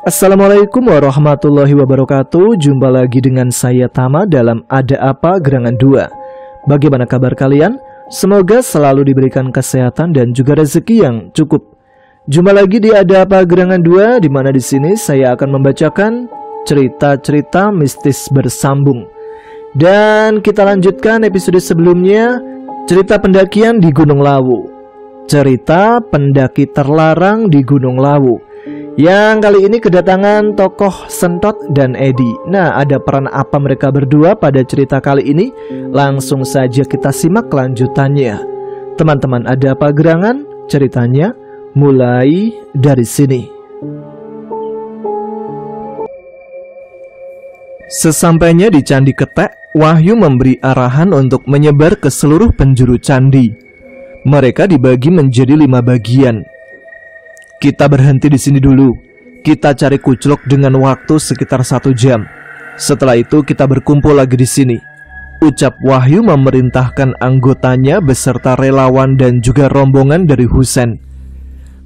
Assalamualaikum warahmatullahi wabarakatuh. Jumpa lagi dengan saya Tama dalam Ada Apa Gerangan 2. Bagaimana kabar kalian? Semoga selalu diberikan kesehatan dan juga rezeki yang cukup. Jumpa lagi di Ada Apa Gerangan 2, di mana di sini saya akan membacakan cerita-cerita mistis bersambung. Dan kita lanjutkan episode sebelumnya, cerita pendakian di Gunung Lawu. Cerita pendaki terlarang di Gunung Lawu. Yang kali ini kedatangan tokoh Sentot dan Edi. Nah, ada peran apa mereka berdua pada cerita kali ini? Langsung saja kita simak kelanjutannya. Teman-teman, ada apa gerangan? Ceritanya mulai dari sini. Sesampainya di Candi Ketek, Wahyu memberi arahan untuk menyebar ke seluruh penjuru candi. Mereka dibagi menjadi 5 bagian. Kita berhenti di sini dulu. Kita cari kuclok dengan waktu sekitar 1 jam. Setelah itu kita berkumpul lagi di sini. Ucap Wahyu memerintahkan anggotanya beserta relawan dan juga rombongan dari Husen.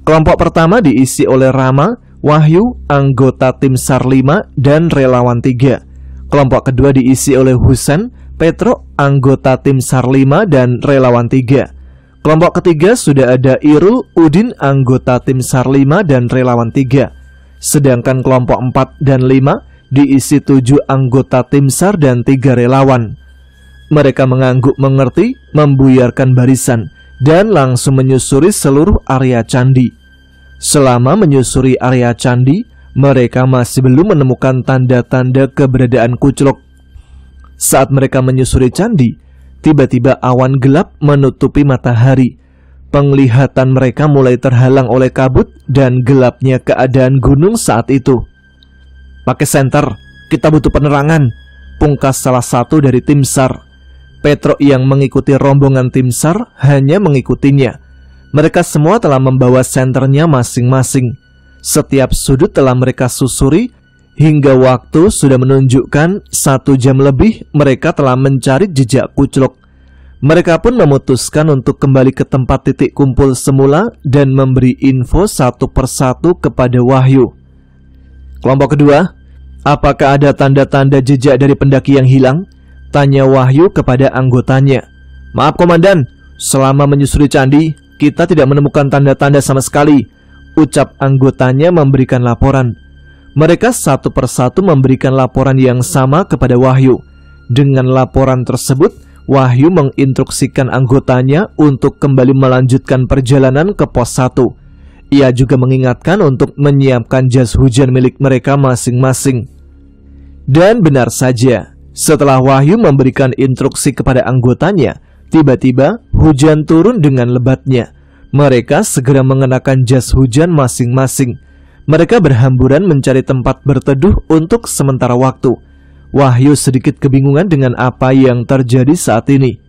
Kelompok pertama diisi oleh Rama, Wahyu, anggota tim SAR 5 dan relawan 3. Kelompok kedua diisi oleh Husen, Petro, anggota tim SAR 5 dan relawan 3. Kelompok ketiga sudah ada Irul, Udin, anggota tim SAR 5 dan relawan 3. Sedangkan kelompok 4 dan 5 diisi 7 anggota tim SAR dan 3 relawan. Mereka mengangguk mengerti, membuyarkan barisan, dan langsung menyusuri seluruh area candi. Selama menyusuri area candi, mereka masih belum menemukan tanda-tanda keberadaan kuclok. Saat mereka menyusuri candi, tiba-tiba awan gelap menutupi matahari. Penglihatan mereka mulai terhalang oleh kabut dan gelapnya keadaan gunung saat itu. Pakai senter, kita butuh penerangan, pungkas salah satu dari tim SAR. Petro yang mengikuti rombongan tim SAR hanya mengikutinya. Mereka semua telah membawa senternya masing-masing. Setiap sudut telah mereka susuri. Hingga waktu sudah menunjukkan 1 jam lebih mereka telah mencari jejak kuclok. Mereka pun memutuskan untuk kembali ke tempat titik kumpul semula dan memberi info satu persatu kepada Wahyu. Kelompok kedua, apakah ada tanda-tanda jejak dari pendaki yang hilang? Tanya Wahyu kepada anggotanya. Maaf komandan, selama menyusuri candi, kita tidak menemukan tanda-tanda sama sekali. Ucap anggotanya memberikan laporan. Mereka satu persatu memberikan laporan yang sama kepada Wahyu. Dengan laporan tersebut, Wahyu menginstruksikan anggotanya untuk kembali melanjutkan perjalanan ke pos 1. Ia juga mengingatkan untuk menyiapkan jas hujan milik mereka masing-masing. Dan benar saja, setelah Wahyu memberikan instruksi kepada anggotanya, tiba-tiba hujan turun dengan lebatnya. Mereka segera mengenakan jas hujan masing-masing. Mereka berhamburan mencari tempat berteduh untuk sementara waktu. Wahyu sedikit kebingungan dengan apa yang terjadi saat ini.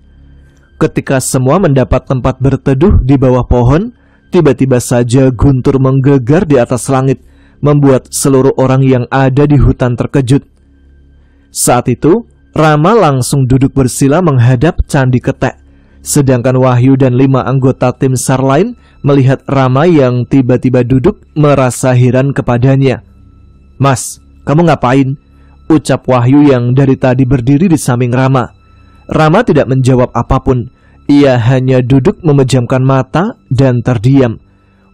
Ketika semua mendapat tempat berteduh di bawah pohon, tiba-tiba saja guntur menggegar di atas langit, membuat seluruh orang yang ada di hutan terkejut. Saat itu, Rama langsung duduk bersila menghadap Candi Ketek. Sedangkan Wahyu dan 5 anggota tim SAR lain melihat Rama yang tiba-tiba duduk merasa heran kepadanya. Mas, kamu ngapain? Ucap Wahyu yang dari tadi berdiri di samping Rama. Rama tidak menjawab apapun. Ia hanya duduk memejamkan mata dan terdiam.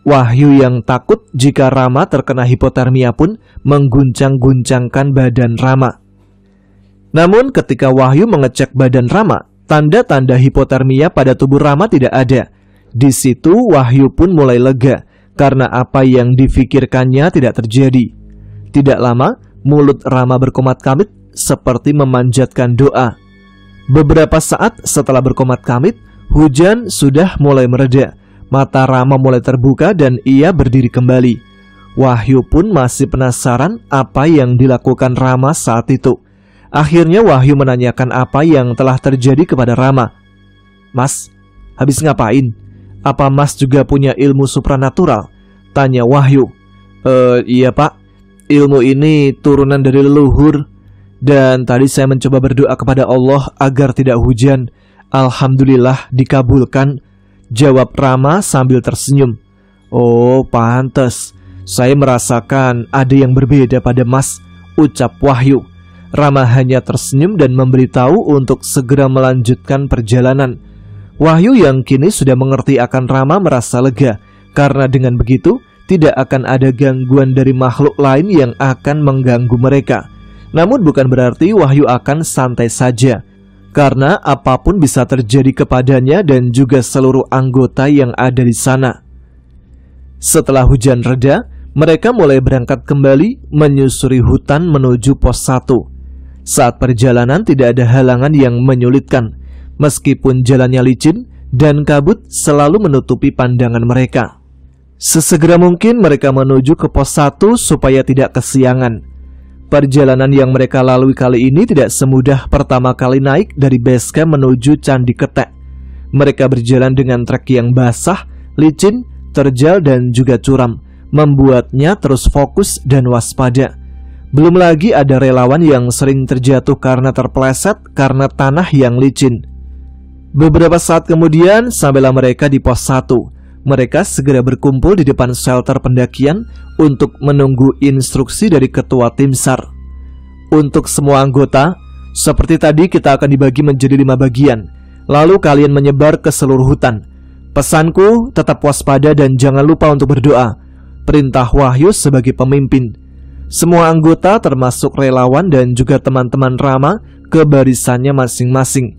Wahyu yang takut jika Rama terkena hipotermia pun mengguncang-guncangkan badan Rama. Namun ketika Wahyu mengecek badan Rama, tanda-tanda hipotermia pada tubuh Rama tidak ada. Di situ Wahyu pun mulai lega karena apa yang difikirkannya tidak terjadi. Tidak lama, mulut Rama berkomat-kamit seperti memanjatkan doa. Beberapa saat setelah berkomat-kamit, hujan sudah mulai mereda. Mata Rama mulai terbuka dan ia berdiri kembali. Wahyu pun masih penasaran apa yang dilakukan Rama saat itu. Akhirnya Wahyu menanyakan apa yang telah terjadi kepada Rama. Mas, habis ngapain? Apa Mas juga punya ilmu supranatural? Tanya Wahyu. Iya pak, ilmu ini turunan dari leluhur. Dan tadi saya mencoba berdoa kepada Allah agar tidak hujan. Alhamdulillah dikabulkan, jawab Rama sambil tersenyum. Oh pantes, Saya merasakan ada yang berbeda pada Mas, ucap Wahyu. Rama hanya tersenyum dan memberitahu untuk segera melanjutkan perjalanan. Wahyu yang kini sudah mengerti akan Rama merasa lega, karena dengan begitu tidak akan ada gangguan dari makhluk lain yang akan mengganggu mereka. Namun bukan berarti Wahyu akan santai saja, karena apapun bisa terjadi kepadanya dan juga seluruh anggota yang ada di sana. Setelah hujan reda, mereka mulai berangkat kembali menyusuri hutan menuju pos 1. Saat perjalanan tidak ada halangan yang menyulitkan, meskipun jalannya licin dan kabut selalu menutupi pandangan mereka. Sesegera mungkin mereka menuju ke pos 1 supaya tidak kesiangan. Perjalanan yang mereka lalui kali ini tidak semudah pertama kali naik dari base camp menuju Candi Ketek. Mereka berjalan dengan trek yang basah, licin, terjal dan juga curam, membuatnya terus fokus dan waspada. Belum lagi ada relawan yang sering terjatuh karena terpeleset karena tanah yang licin. Beberapa saat kemudian sampailah mereka di pos 1. Mereka segera berkumpul di depan shelter pendakian untuk menunggu instruksi dari ketua tim SAR. Untuk semua anggota, seperti tadi kita akan dibagi menjadi 5 bagian. Lalu kalian menyebar ke seluruh hutan. Pesanku, tetap waspada dan jangan lupa untuk berdoa. Perintah Wahyu sebagai pemimpin. Semua anggota termasuk relawan dan juga teman-teman Rama ke barisannya masing-masing.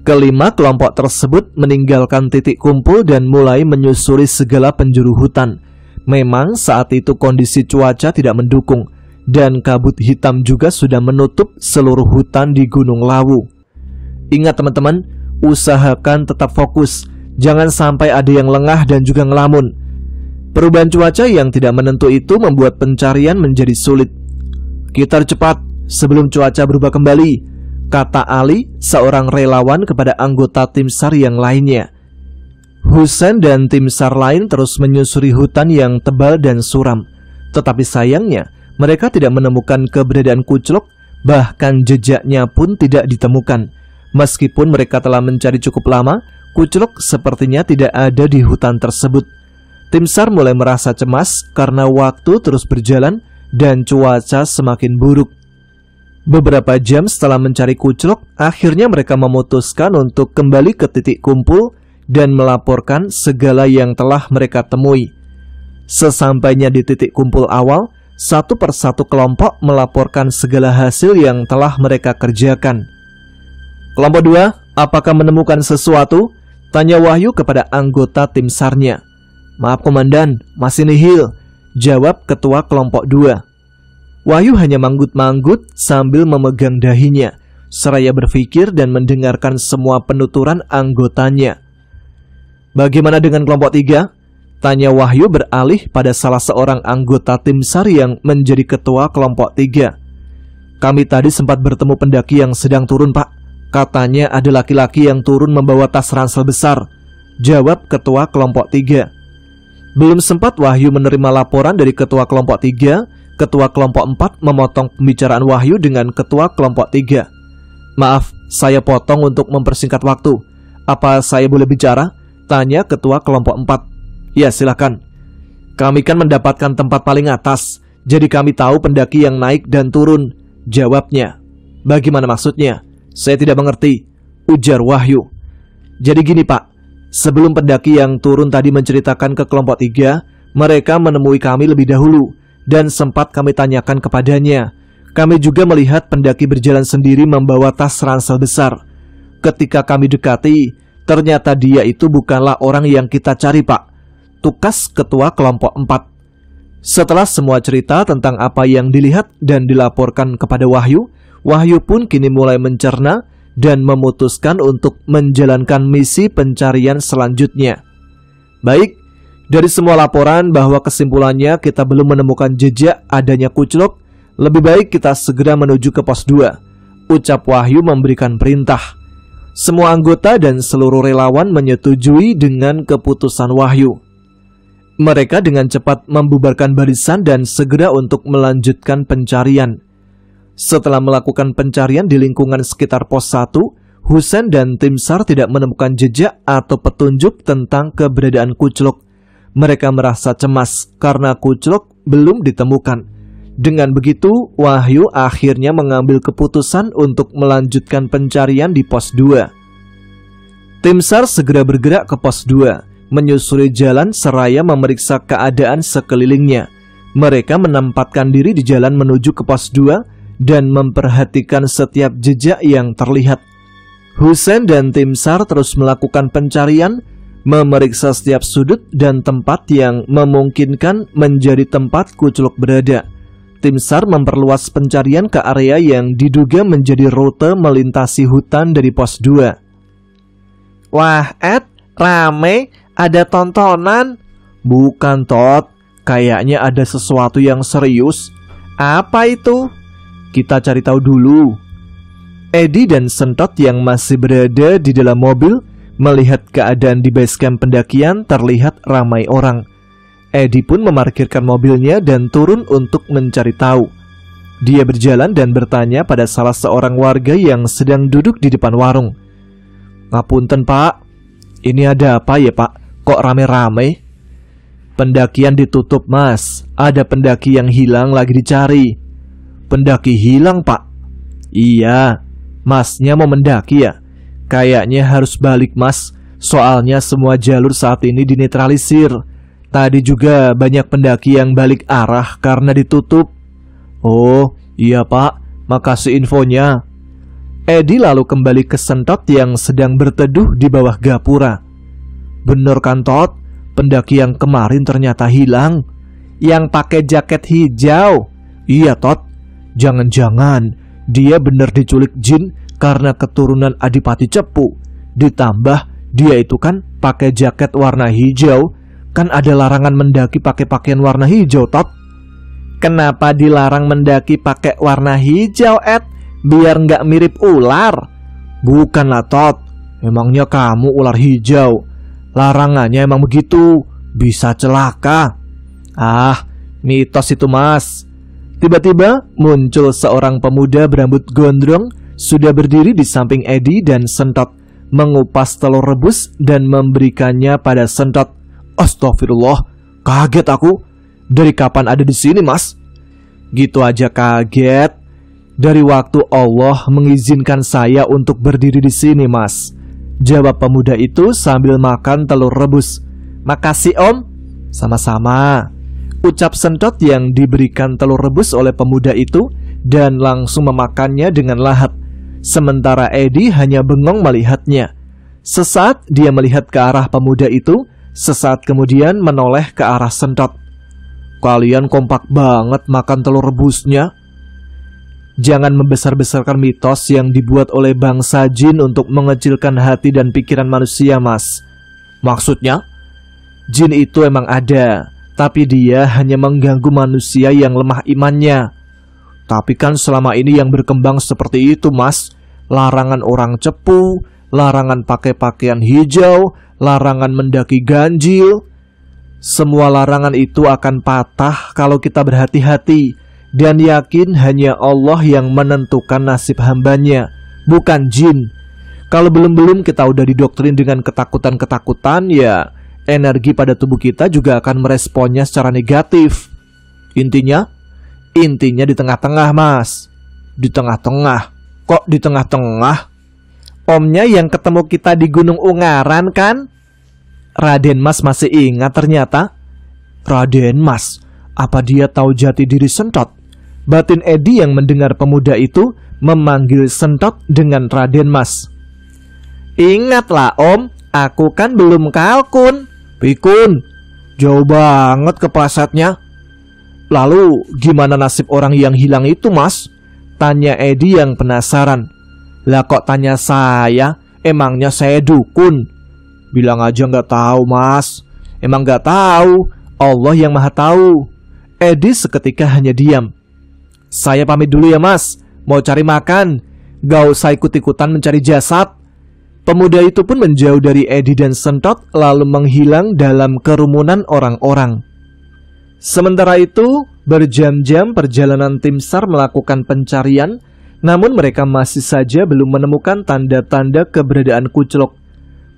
Kelima kelompok tersebut meninggalkan titik kumpul dan mulai menyusuri segala penjuru hutan. Memang saat itu kondisi cuaca tidak mendukung dan kabut hitam juga sudah menutup seluruh hutan di Gunung Lawu. Ingat teman-teman, usahakan tetap fokus. Jangan sampai ada yang lengah dan juga ngelamun. Perubahan cuaca yang tidak menentu itu membuat pencarian menjadi sulit. Kita harus cepat sebelum cuaca berubah kembali, kata Ali, seorang relawan kepada anggota tim SAR yang lainnya. Husain dan tim SAR lain terus menyusuri hutan yang tebal dan suram. Tetapi sayangnya, mereka tidak menemukan keberadaan Kuclok, bahkan jejaknya pun tidak ditemukan. Meskipun mereka telah mencari cukup lama, Kuclok sepertinya tidak ada di hutan tersebut. Tim SAR mulai merasa cemas karena waktu terus berjalan dan cuaca semakin buruk. Beberapa jam setelah mencari Kuclok, akhirnya mereka memutuskan untuk kembali ke titik kumpul dan melaporkan segala yang telah mereka temui. Sesampainya di titik kumpul awal, satu persatu kelompok melaporkan segala hasil yang telah mereka kerjakan. Kelompok 2, apakah menemukan sesuatu? Tanya Wahyu kepada anggota tim SAR-nya. Maaf komandan, masih nihil, jawab ketua kelompok 2. Wahyu hanya manggut-manggut sambil memegang dahinya, seraya berpikir dan mendengarkan semua penuturan anggotanya. Bagaimana dengan kelompok 3? Tanya Wahyu beralih pada salah seorang anggota tim SAR yang menjadi ketua kelompok 3. Kami tadi sempat bertemu pendaki yang sedang turun, Pak. Katanya ada laki-laki yang turun membawa tas ransel besar, jawab ketua kelompok 3. Belum sempat Wahyu menerima laporan dari ketua kelompok 3, ketua kelompok 4 memotong pembicaraan Wahyu dengan ketua kelompok 3. Maaf, saya potong untuk mempersingkat waktu. Apa saya boleh bicara? Tanya ketua kelompok 4. Ya, silakan. Kami kan mendapatkan tempat paling atas, jadi kami tahu pendaki yang naik dan turun, jawabnya. Bagaimana maksudnya? Saya tidak mengerti, ujar Wahyu. Jadi gini Pak, sebelum pendaki yang turun tadi menceritakan ke kelompok 3, mereka menemui kami lebih dahulu dan sempat kami tanyakan kepadanya. Kami juga melihat pendaki berjalan sendiri membawa tas ransel besar. Ketika kami dekati, ternyata dia itu bukanlah orang yang kita cari Pak, tukas ketua kelompok 4. Setelah semua cerita tentang apa yang dilihat dan dilaporkan kepada Wahyu, Wahyu pun kini mulai mencerna dan memutuskan untuk menjalankan misi pencarian selanjutnya. Baik, dari semua laporan bahwa kesimpulannya kita belum menemukan jejak adanya Kuclok, lebih baik kita segera menuju ke pos 2, ucap Wahyu memberikan perintah. Semua anggota dan seluruh relawan menyetujui dengan keputusan Wahyu. Mereka dengan cepat membubarkan barisan dan segera untuk melanjutkan pencarian. Setelah melakukan pencarian di lingkungan sekitar pos 1, Husain dan tim SAR tidak menemukan jejak atau petunjuk tentang keberadaan Kuclok. Mereka merasa cemas karena Kuclok belum ditemukan. Dengan begitu, Wahyu akhirnya mengambil keputusan untuk melanjutkan pencarian di pos 2. Tim SAR segera bergerak ke pos 2, menyusuri jalan seraya memeriksa keadaan sekelilingnya. Mereka menempatkan diri di jalan menuju ke pos 2 dan memperhatikan setiap jejak yang terlihat. Husain dan tim SAR terus melakukan pencarian, memeriksa setiap sudut dan tempat yang memungkinkan menjadi tempat Kuculuk berada. Tim SAR memperluas pencarian ke area yang diduga menjadi rute melintasi hutan dari pos 2. Wah, Ed, rame, ada tontonan. Bukan, Tot, kayaknya ada sesuatu yang serius. Apa itu? Kita cari tahu dulu. Edi dan Sentot yang masih berada di dalam mobil melihat keadaan di base camp pendakian terlihat ramai orang. Edi pun memarkirkan mobilnya dan turun untuk mencari tahu. Dia berjalan dan bertanya pada salah seorang warga yang sedang duduk di depan warung. Ngapunten, Pak, ini ada apa ya, Pak? Kok rame-rame? Pendakian ditutup, Mas. Ada pendaki yang hilang lagi dicari. Pendaki hilang, Pak? Iya, Masnya mau mendaki ya? Kayaknya harus balik, Mas. Soalnya semua jalur saat ini dinetralisir. Tadi juga banyak pendaki yang balik arah karena ditutup. Oh, iya, Pak. Makasih infonya. Edi lalu kembali ke Sentot yang sedang berteduh di bawah gapura. Bener kan, Tot? Pendaki yang kemarin ternyata hilang. Yang pakai jaket hijau. Iya, Tot. Jangan-jangan dia bener diculik jin karena keturunan Adipati Cepu. Ditambah dia itu kan pakai jaket warna hijau. Kan ada larangan mendaki pakai pakaian warna hijau, Tot. Kenapa dilarang mendaki pakai warna hijau, Ed? Biar nggak mirip ular. Bukanlah, Tot. Emangnya kamu ular hijau? Larangannya emang begitu. Bisa celaka. Ah, mitos itu, Mas. Tiba-tiba muncul seorang pemuda berambut gondrong, sudah berdiri di samping Edi dan Sentot, mengupas telur rebus dan memberikannya pada Sentot. Astagfirullah, kaget aku. Dari kapan ada di sini, Mas? Gitu aja kaget. Dari waktu Allah mengizinkan saya untuk berdiri di sini, Mas. Jawab pemuda itu sambil makan telur rebus. Makasih, Om. Sama-sama. Ucap Sentot yang diberikan telur rebus oleh pemuda itu dan langsung memakannya dengan lahap. Sementara Edi hanya bengong melihatnya. Sesaat dia melihat ke arah pemuda itu, sesaat kemudian menoleh ke arah Sentot. Kalian kompak banget makan telur rebusnya. Jangan membesar-besarkan mitos yang dibuat oleh bangsa jin untuk mengecilkan hati dan pikiran manusia, Mas. Maksudnya? Jin itu emang ada, tapi dia hanya mengganggu manusia yang lemah imannya. Tapi kan selama ini yang berkembang seperti itu, Mas. Larangan orang cepu, larangan pakai pakaian hijau, larangan mendaki ganjil. Semua larangan itu akan patah kalau kita berhati-hati dan yakin hanya Allah yang menentukan nasib hambanya, bukan jin. Kalau belum kita udah didoktrin dengan ketakutan-ketakutan, ya energi pada tubuh kita juga akan meresponnya secara negatif. Intinya di tengah-tengah, Mas. Di tengah-tengah? Kok di tengah-tengah? Omnya yang ketemu kita di Gunung Ungaran kan? Raden Mas masih ingat ternyata. Raden Mas, apa dia tahu jati diri Sentot? Batin Edi yang mendengar pemuda itu memanggil Sentot dengan Raden Mas. Ingatlah, Om, aku kan belum kalkun. Pikun, jauh banget keplesetnya. Lalu gimana nasib orang yang hilang itu, Mas? Tanya Edi yang penasaran. Lah kok tanya saya? Emangnya saya dukun? Bilang aja nggak tahu, Mas. Emang nggak tahu? Allah yang maha tahu. Edi seketika hanya diam. Saya pamit dulu ya, Mas. Mau cari makan. Gak usah ikut-ikutan mencari jasad. Pemuda itu pun menjauh dari Edi dan Sentot lalu menghilang dalam kerumunan orang-orang. Sementara itu, berjam-jam perjalanan tim SAR melakukan pencarian, namun mereka masih saja belum menemukan tanda-tanda keberadaan Kuculuk.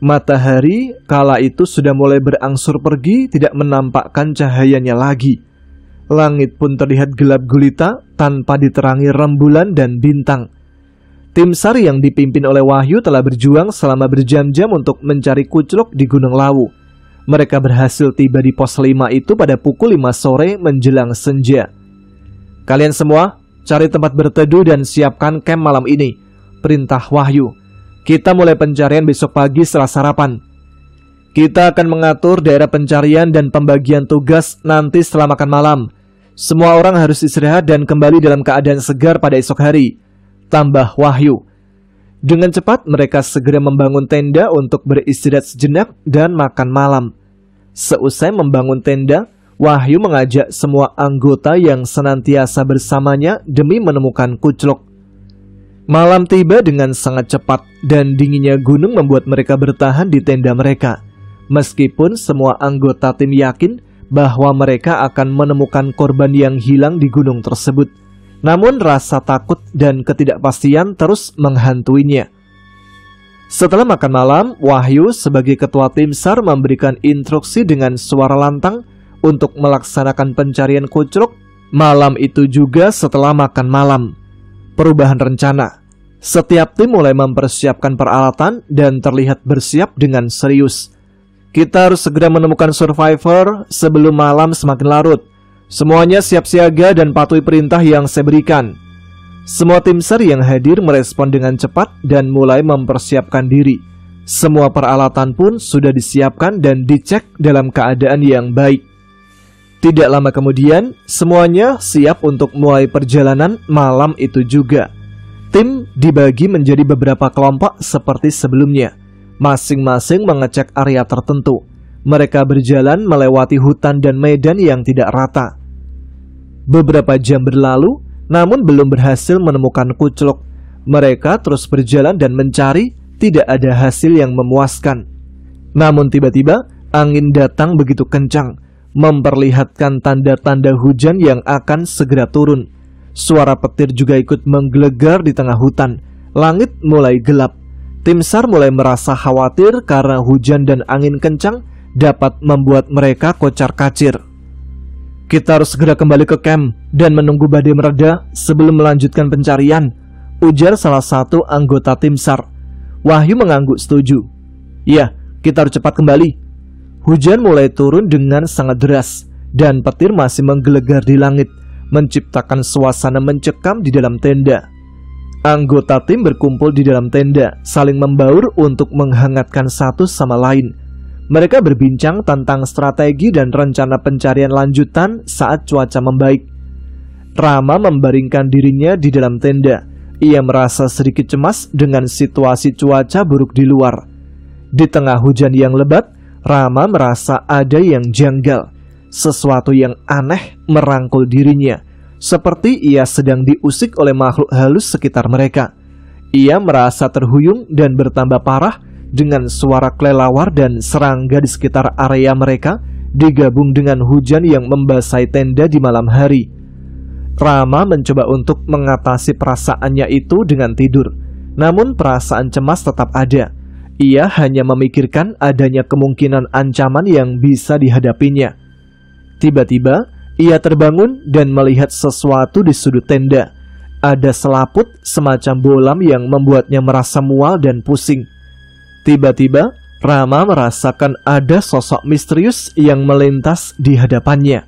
Matahari kala itu sudah mulai berangsur pergi, tidak menampakkan cahayanya lagi. Langit pun terlihat gelap gulita tanpa diterangi rembulan dan bintang. Tim SAR yang dipimpin oleh Wahyu telah berjuang selama berjam-jam untuk mencari Kuclok di Gunung Lawu. Mereka berhasil tiba di pos 5 itu pada pukul 5 sore menjelang senja. Kalian semua, cari tempat berteduh dan siapkan camp malam ini, perintah Wahyu. Kita mulai pencarian besok pagi setelah sarapan. Kita akan mengatur daerah pencarian dan pembagian tugas nanti setelah makan malam. Semua orang harus istirahat dan kembali dalam keadaan segar pada esok hari, tambah Wahyu. Dengan cepat mereka segera membangun tenda untuk beristirahat sejenak dan makan malam. Seusai membangun tenda, Wahyu mengajak semua anggota yang senantiasa bersamanya demi menemukan Kuclok. Malam tiba dengan sangat cepat dan dinginnya gunung membuat mereka bertahan di tenda mereka. Meskipun semua anggota tim yakin bahwa mereka akan menemukan korban yang hilang di gunung tersebut, namun rasa takut dan ketidakpastian terus menghantuinya. Setelah makan malam, Wahyu sebagai ketua tim SAR memberikan instruksi dengan suara lantang untuk melaksanakan pencarian Kuclok malam itu juga setelah makan malam. Perubahan rencana. Setiap tim mulai mempersiapkan peralatan dan terlihat bersiap dengan serius. Kita harus segera menemukan survivor sebelum malam semakin larut. Semuanya siap siaga dan patuhi perintah yang saya berikan. Semua tim SAR yang hadir merespon dengan cepat dan mulai mempersiapkan diri. Semua peralatan pun sudah disiapkan dan dicek dalam keadaan yang baik. Tidak lama kemudian, semuanya siap untuk mulai perjalanan malam itu juga. Tim dibagi menjadi beberapa kelompok seperti sebelumnya. Masing-masing mengecek area tertentu. Mereka berjalan melewati hutan dan medan yang tidak rata. Beberapa jam berlalu, namun belum berhasil menemukan Kuclok. Mereka terus berjalan dan mencari, tidak ada hasil yang memuaskan. Namun tiba-tiba, angin datang begitu kencang, memperlihatkan tanda-tanda hujan yang akan segera turun. Suara petir juga ikut menggelegar di tengah hutan. Langit mulai gelap. Tim SAR mulai merasa khawatir karena hujan dan angin kencang dapat membuat mereka kocar-kacir. Kita harus segera kembali ke camp dan menunggu badai mereda sebelum melanjutkan pencarian, ujar salah satu anggota tim SAR. Wahyu mengangguk setuju. Ya, kita harus cepat kembali. Hujan mulai turun dengan sangat deras dan petir masih menggelegar di langit, menciptakan suasana mencekam di dalam tenda. Anggota tim berkumpul di dalam tenda, saling membaur untuk menghangatkan satu sama lain. Mereka berbincang tentang strategi dan rencana pencarian lanjutan saat cuaca membaik. Rama membaringkan dirinya di dalam tenda. Ia merasa sedikit cemas dengan situasi cuaca buruk di luar. Di tengah hujan yang lebat, Rama merasa ada yang janggal. Sesuatu yang aneh merangkul dirinya, seperti ia sedang diusik oleh makhluk halus sekitar mereka. Ia merasa terhuyung dan bertambah parah dengan suara kelelawar dan serangga di sekitar area mereka, digabung dengan hujan yang membasahi tenda di malam hari. Rama mencoba untuk mengatasi perasaannya itu dengan tidur, namun perasaan cemas tetap ada. Ia hanya memikirkan adanya kemungkinan ancaman yang bisa dihadapinya. Tiba-tiba, ia terbangun dan melihat sesuatu di sudut tenda. Ada selaput semacam bolam yang membuatnya merasa mual dan pusing. Tiba-tiba, Rama merasakan ada sosok misterius yang melintas di hadapannya.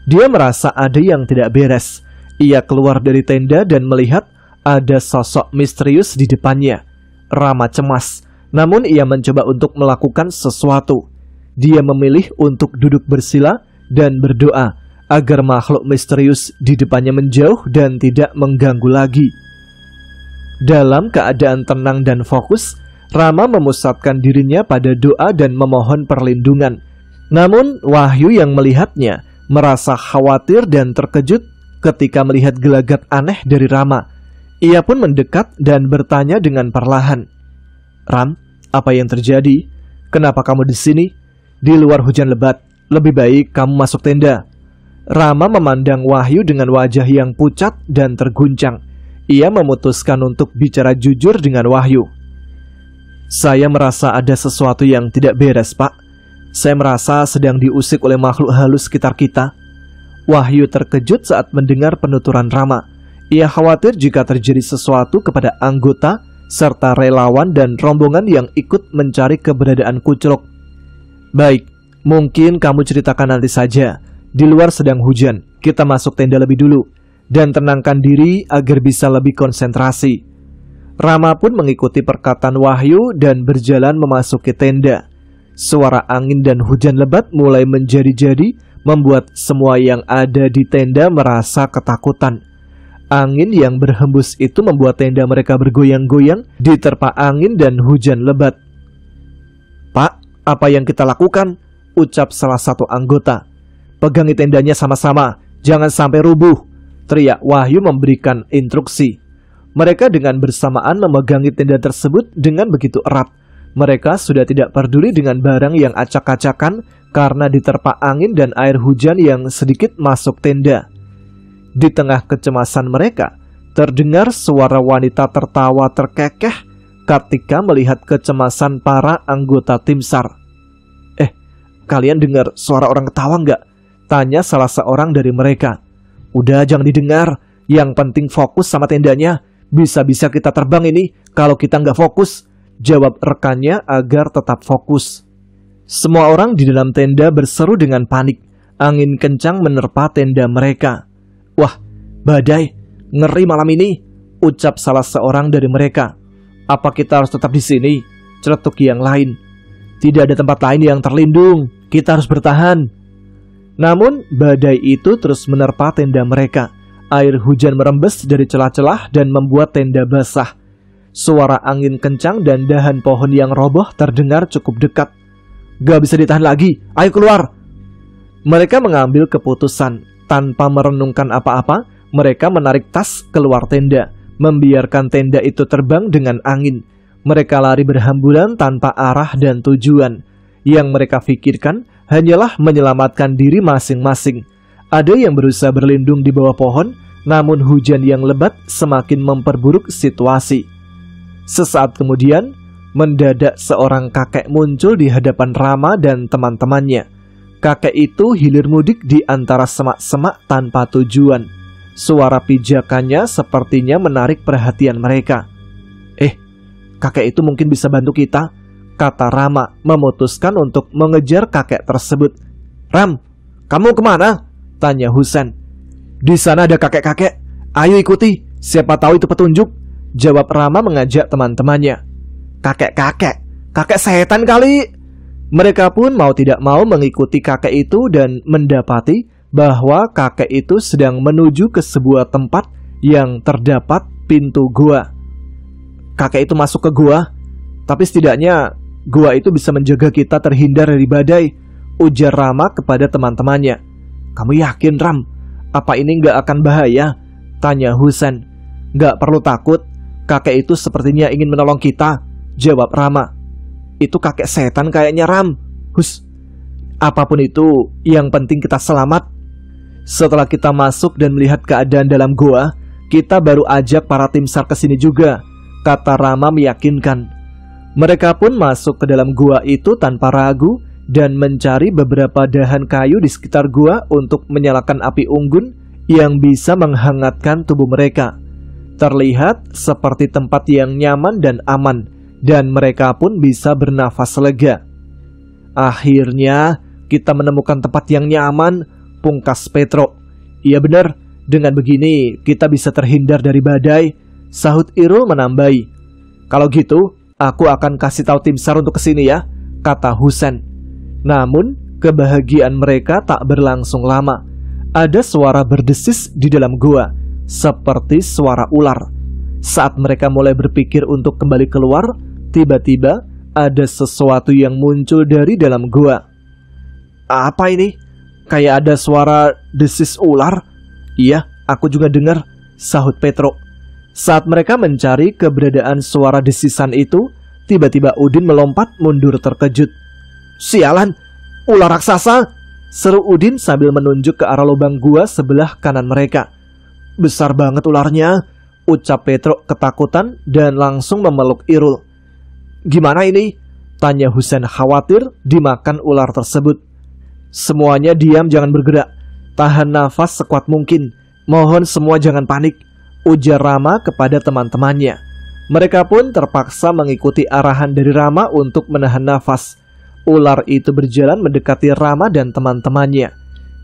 Dia merasa ada yang tidak beres. Ia keluar dari tenda dan melihat ada sosok misterius di depannya. Rama cemas, namun ia mencoba untuk melakukan sesuatu. Dia memilih untuk duduk bersila dan berdoa agar makhluk misterius di depannya menjauh dan tidak mengganggu lagi. Dalam keadaan tenang dan fokus, Rama memusatkan dirinya pada doa dan memohon perlindungan. Namun Wahyu yang melihatnya merasa khawatir dan terkejut ketika melihat gelagat aneh dari Rama. Ia pun mendekat dan bertanya dengan perlahan, "Ram, apa yang terjadi? Kenapa kamu di sini? Di luar hujan lebat. Lebih baik kamu masuk tenda." Rama memandang Wahyu dengan wajah yang pucat dan terguncang. Ia memutuskan untuk bicara jujur dengan Wahyu. "Saya merasa ada sesuatu yang tidak beres, Pak. Saya merasa sedang diusik oleh makhluk halus sekitar kita." Wahyu terkejut saat mendengar penuturan Rama. Ia khawatir jika terjadi sesuatu kepada anggota serta relawan dan rombongan yang ikut mencari keberadaan Kuclok. Baik, mungkin kamu ceritakan nanti saja. Di luar sedang hujan, kita masuk tenda lebih dulu dan tenangkan diri agar bisa lebih konsentrasi. Rama pun mengikuti perkataan Wahyu dan berjalan memasuki tenda. Suara angin dan hujan lebat mulai menjadi-jadi, membuat semua yang ada di tenda merasa ketakutan. Angin yang berhembus itu membuat tenda mereka bergoyang-goyang diterpa angin dan hujan lebat. "Pak, apa yang kita lakukan?" ucap salah satu anggota. "Pegangi tendanya sama-sama, jangan sampai rubuh," teriak Wahyu memberikan instruksi. Mereka dengan bersamaan memegangi tenda tersebut dengan begitu erat. Mereka sudah tidak peduli dengan barang yang acak-acakan karena diterpa angin dan air hujan yang sedikit masuk tenda. Di tengah kecemasan mereka, terdengar suara wanita tertawa terkekeh ketika melihat kecemasan para anggota tim SAR. Kalian dengar suara orang ketawa nggak?" tanya salah seorang dari mereka. "Udah, jangan didengar. Yang penting fokus sama tendanya. Bisa-bisa kita terbang ini kalau kita nggak fokus," jawab rekannya agar tetap fokus. Semua orang di dalam tenda berseru dengan panik. Angin kencang menerpa tenda mereka. "Wah, badai, ngeri malam ini," ucap salah seorang dari mereka. "Apa kita harus tetap di sini?" celetuk yang lain. "Tidak ada tempat lain yang terlindung, kita harus bertahan." Namun badai itu terus menerpa tenda mereka. Air hujan merembes dari celah-celah dan membuat tenda basah. Suara angin kencang dan dahan pohon yang roboh terdengar cukup dekat. "Gak bisa ditahan lagi, ayo keluar." Mereka mengambil keputusan. Tanpa merenungkan apa-apa, mereka menarik tas keluar tenda, membiarkan tenda itu terbang dengan angin. Mereka lari berhamburan tanpa arah dan tujuan. Yang mereka pikirkan hanyalah menyelamatkan diri masing-masing. Ada yang berusaha berlindung di bawah pohon, namun hujan yang lebat semakin memperburuk situasi. Sesaat kemudian, mendadak seorang kakek muncul di hadapan Rama dan teman-temannya. Kakek itu hilir mudik di antara semak-semak tanpa tujuan. Suara pijakannya sepertinya menarik perhatian mereka. Kakek itu mungkin bisa bantu kita," kata Rama, memutuskan untuk mengejar kakek tersebut. "Ram, kamu kemana?" tanya Husen. "Di sana ada kakek-kakek, ayo ikuti, siapa tahu itu petunjuk," jawab Rama mengajak teman-temannya. "Kakek-kakek, kakek setan kali." Mereka pun mau tidak mau mengikuti kakek itu dan mendapati bahwa kakek itu sedang menuju ke sebuah tempat yang terdapat pintu gua. "Kakek itu masuk ke gua, tapi setidaknya gua itu bisa menjaga kita terhindar dari badai," ujar Rama kepada teman-temannya. "Kamu yakin, Ram? Apa ini nggak akan bahaya?" tanya Husen. "Nggak perlu takut, kakek itu sepertinya ingin menolong kita," jawab Rama. "Itu kakek setan kayaknya, Ram." "Hus, apapun itu, yang penting kita selamat." Setelah kita masuk dan melihat keadaan dalam gua, kita baru ajak para tim SAR ke sini juga, kata Rama meyakinkan. Mereka pun masuk ke dalam gua itu tanpa ragu dan mencari beberapa dahan kayu di sekitar gua untuk menyalakan api unggun yang bisa menghangatkan tubuh mereka. Terlihat seperti tempat yang nyaman dan aman, dan mereka pun bisa bernafas lega. "Akhirnya kita menemukan tempat yang nyaman," pungkas Petro. "Iya benar, dengan begini kita bisa terhindar dari badai," sahut Irul menambahi. "Kalau gitu, aku akan kasih tahu tim SAR untuk kesini ya," kata Husen. Namun, kebahagiaan mereka tak berlangsung lama. Ada suara berdesis di dalam gua, seperti suara ular. Saat mereka mulai berpikir untuk kembali keluar, tiba-tiba ada sesuatu yang muncul dari dalam gua. "Apa ini? Kayak ada suara desis ular." "Iya, aku juga dengar," sahut Petro. Saat mereka mencari keberadaan suara desisan itu, tiba-tiba Udin melompat mundur terkejut. "Sialan, ular raksasa!" seru Udin sambil menunjuk ke arah lubang gua sebelah kanan mereka. "Besar banget ularnya," ucap Petro ketakutan dan langsung memeluk Irul. "Gimana ini?" tanya Husen khawatir dimakan ular tersebut. "Semuanya diam, jangan bergerak. Tahan nafas sekuat mungkin. Mohon semua jangan panik, ujar Rama kepada teman-temannya. Mereka pun terpaksa mengikuti arahan dari Rama untuk menahan nafas. Ular itu berjalan mendekati Rama dan teman-temannya.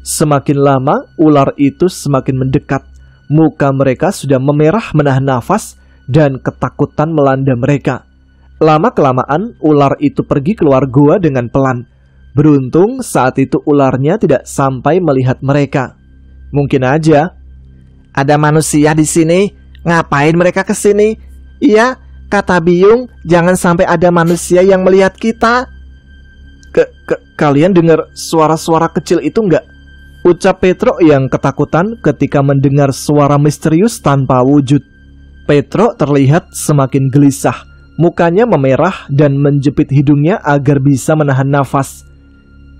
Semakin lama, ular itu semakin mendekat. Muka mereka sudah memerah menahan nafas dan ketakutan melanda mereka. Lama-kelamaan, ular itu pergi keluar gua dengan pelan. Beruntung saat itu ularnya tidak sampai melihat mereka. Mungkin aja ada manusia di sini. Ngapain mereka ke sini? Iya, kata Biyung, jangan sampai ada manusia yang melihat kita. Kalian dengar suara-suara kecil itu enggak? Ucap Petro yang ketakutan ketika mendengar suara misterius tanpa wujud. Petro terlihat semakin gelisah. Mukanya memerah dan menjepit hidungnya agar bisa menahan nafas.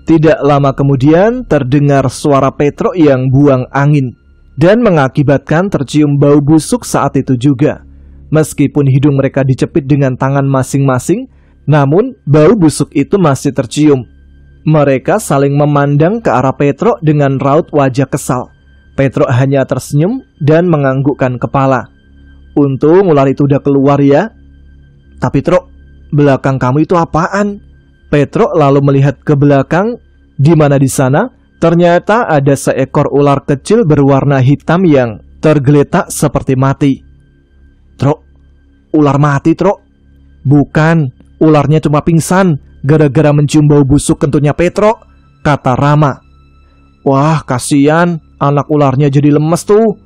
Tidak lama kemudian terdengar suara Petro yang buang angin dan mengakibatkan tercium bau busuk saat itu juga. Meskipun hidung mereka dicepit dengan tangan masing-masing, namun bau busuk itu masih tercium. Mereka saling memandang ke arah Petro dengan raut wajah kesal. Petro hanya tersenyum dan menganggukkan kepala. Untung ular itu udah keluar ya. Tapi Tro, belakang kamu itu apaan? Petro lalu melihat ke belakang, di mana di sana ternyata ada seekor ular kecil berwarna hitam yang tergeletak seperti mati. Tro, ular mati Tro? Bukan, ularnya cuma pingsan gara-gara mencium bau busuk kentutnya Petro, kata Rama. Wah, kasihan, anak ularnya jadi lemes tuh.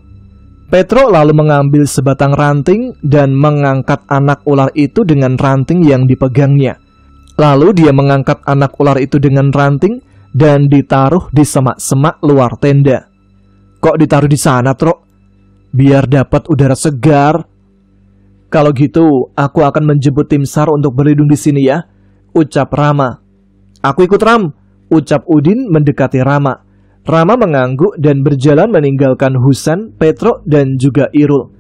Petro lalu mengambil sebatang ranting dan mengangkat anak ular itu dengan ranting yang dipegangnya. Lalu dia mengangkat anak ular itu dengan ranting dan ditaruh di semak-semak luar tenda. Kok ditaruh di sana, Tro? Biar dapat udara segar. Kalau gitu, aku akan menjemput tim SAR untuk berlindung di sini ya, ucap Rama. Aku ikut Ram, ucap Udin mendekati Rama. Rama mengangguk dan berjalan meninggalkan Husan, Petro, dan juga Irul.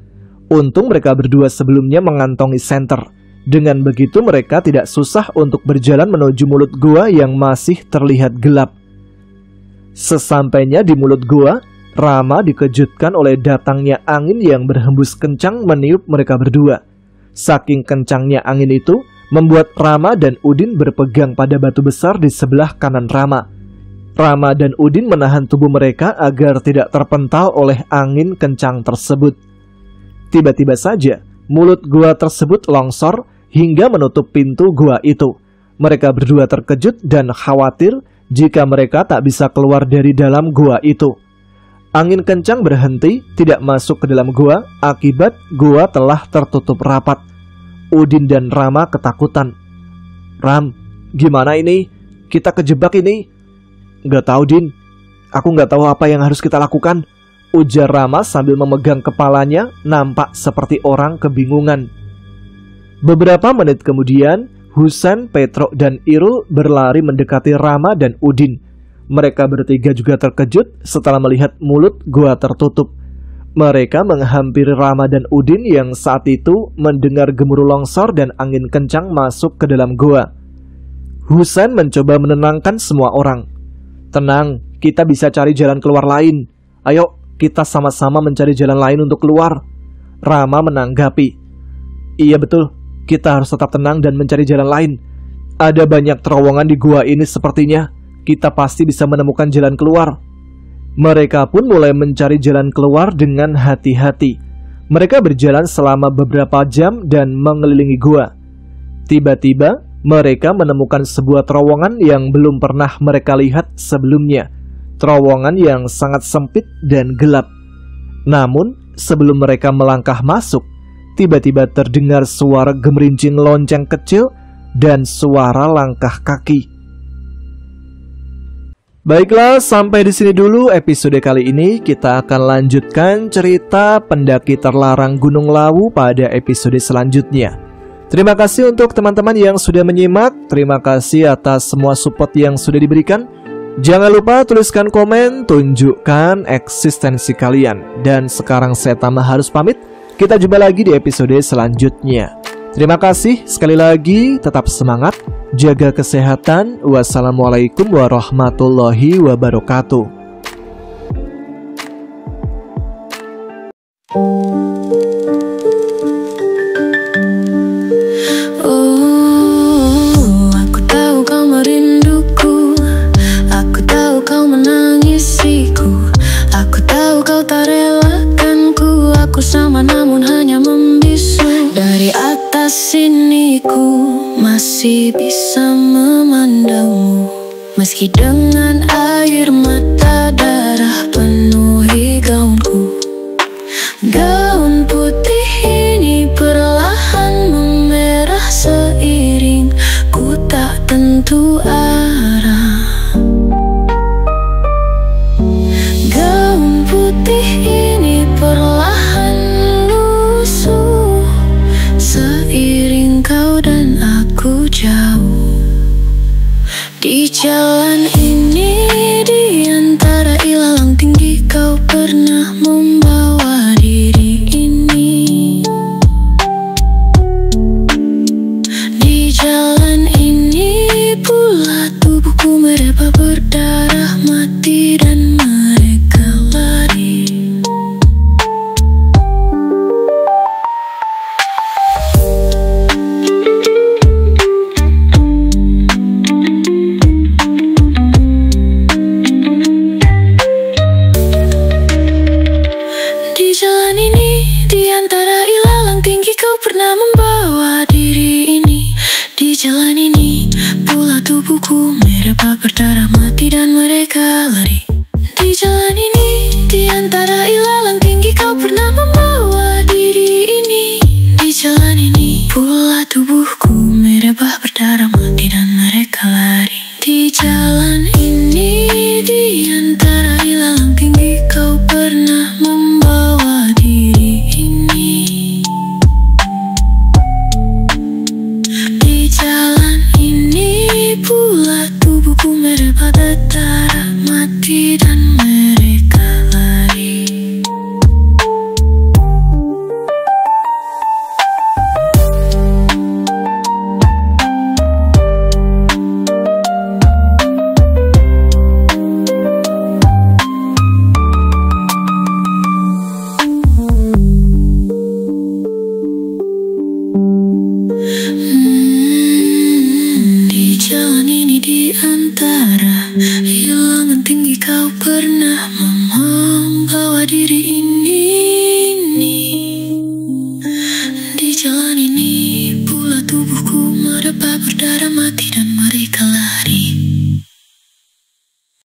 Untung mereka berdua sebelumnya mengantongi senter. Dengan begitu mereka tidak susah untuk berjalan menuju mulut gua yang masih terlihat gelap. Sesampainya di mulut gua, Rama dikejutkan oleh datangnya angin yang berhembus kencang meniup mereka berdua. Saking kencangnya angin itu, membuat Rama dan Udin berpegang pada batu besar di sebelah kanan Rama. Rama dan Udin menahan tubuh mereka agar tidak terpental oleh angin kencang tersebut. Tiba-tiba saja, mulut gua tersebut longsor hingga menutup pintu gua itu. Mereka berdua terkejut dan khawatir jika mereka tak bisa keluar dari dalam gua itu. Angin kencang berhenti, tidak masuk ke dalam gua, akibat gua telah tertutup rapat. Udin dan Rama ketakutan. Ram, gimana ini? Kita kejebak ini. Gak tahu Din, aku gak tahu apa yang harus kita lakukan, ujar Rama sambil memegang kepalanya, nampak seperti orang kebingungan. Beberapa menit kemudian, Husan, Petro, dan Irul berlari mendekati Rama dan Udin. Mereka bertiga juga terkejut setelah melihat mulut gua tertutup. Mereka menghampiri Rama dan Udin yang saat itu mendengar gemuruh longsor dan angin kencang masuk ke dalam gua. Husan mencoba menenangkan semua orang. Tenang, kita bisa cari jalan keluar lain. Ayo, kita sama-sama mencari jalan lain untuk keluar. Rama menanggapi. Iya betul, kita harus tetap tenang dan mencari jalan lain. Ada banyak terowongan di gua ini sepertinya. Kita pasti bisa menemukan jalan keluar. Mereka pun mulai mencari jalan keluar dengan hati-hati. Mereka berjalan selama beberapa jam dan mengelilingi gua. Tiba-tiba, mereka menemukan sebuah terowongan yang belum pernah mereka lihat sebelumnya. Terowongan yang sangat sempit dan gelap. Namun, sebelum mereka melangkah masuk, tiba-tiba terdengar suara gemerincing lonceng kecil dan suara langkah kaki. Baiklah, sampai di sini dulu episode kali ini. Kita akan lanjutkan cerita pendaki terlarang Gunung Lawu pada episode selanjutnya. Terima kasih untuk teman-teman yang sudah menyimak. Terima kasih atas semua support yang sudah diberikan. Jangan lupa tuliskan komen, tunjukkan eksistensi kalian. Dan sekarang saya Tama harus pamit. Kita jumpa lagi di episode selanjutnya. Terima kasih sekali lagi, tetap semangat, jaga kesehatan. Wassalamualaikum warahmatullahi wabarakatuh. masih bisa memandangmu, meski dengan air mata darah penuhi gaunku. Gaun putih ini perlahan memerah seiring ku tak tentu arah. Gaun putih ini perlahan lusuh seiring kau dan aku jauh. Di jalan ini, di antara ilalang tinggi, kau pernah membawa diri ini. Di jalan ini pula tubuhku mereba berdarah mati dan mereka lari. Di jalan ini, di antara ilalang tinggi, kau pernah membawa diri ini. Di jalan ini pula tubuhku mereba berdarah mati dan mereka lari. Di jalan ini, di antara ilalang tinggi, kau pernah membawa diri ini. Di jalan ini pula tubuhku mereba berdarah mati dan mereka lari. Di jalan ini, di antara ilalang tinggi, kau pernah membawa diri ini. Di jalan ini pula tubuhku mereba berdarah mati dan mereka lari. Di jalan ini, di antara ilalang tinggi, kau pernah membawa diri ini. Di jalan ini pula tubuhku mereba berdarah mati dan mereka lari.